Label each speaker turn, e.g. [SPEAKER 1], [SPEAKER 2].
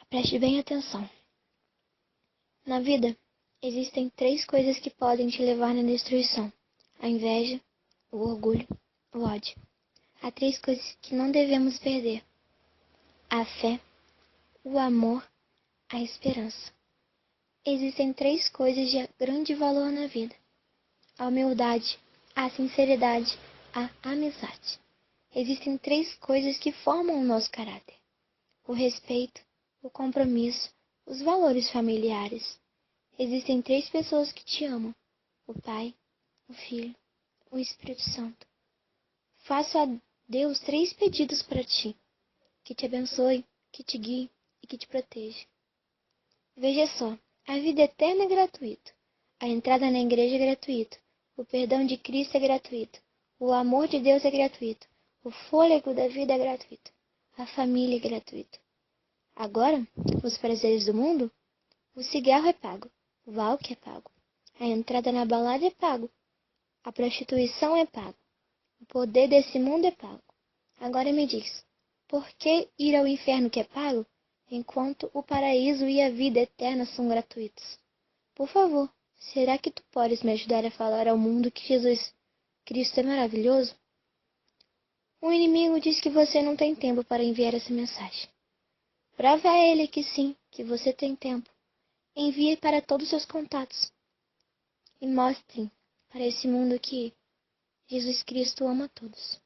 [SPEAKER 1] Preste bem atenção. Na vida, existem 3 coisas que podem te levar na destruição: a inveja, o orgulho, o ódio. Há 3 coisas que não devemos perder: a fé, o amor, a esperança. Existem 3 coisas de grande valor na vida: a humildade, a sinceridade, a amizade. Existem 3 coisas que formam o nosso caráter: o respeito, o compromisso, os valores familiares. Existem 3 pessoas que te amam: o Pai, o Filho, o Espírito Santo. Faço a Deus 3 pedidos para ti: que te abençoe, que te guie e que te proteja. Veja só, a vida eterna é gratuita, a entrada na igreja é gratuita, o perdão de Cristo é gratuito, o amor de Deus é gratuito, o fôlego da vida é gratuito, a família é gratuita. Agora, os prazeres do mundo? O cigarro é pago, o álcool é pago, a entrada na balada é pago, a prostituição é pago, o poder desse mundo é pago. Agora me diz, por que ir ao inferno que é pago, enquanto o paraíso e a vida eterna são gratuitos? Por favor, será que tu podes me ajudar a falar ao mundo que Jesus Cristo é maravilhoso? O inimigo diz que você não tem tempo para enviar essa mensagem. Prove a ele que sim, que você tem tempo. Envie para todos os seus contatos e mostre para esse mundo que Jesus Cristo ama todos.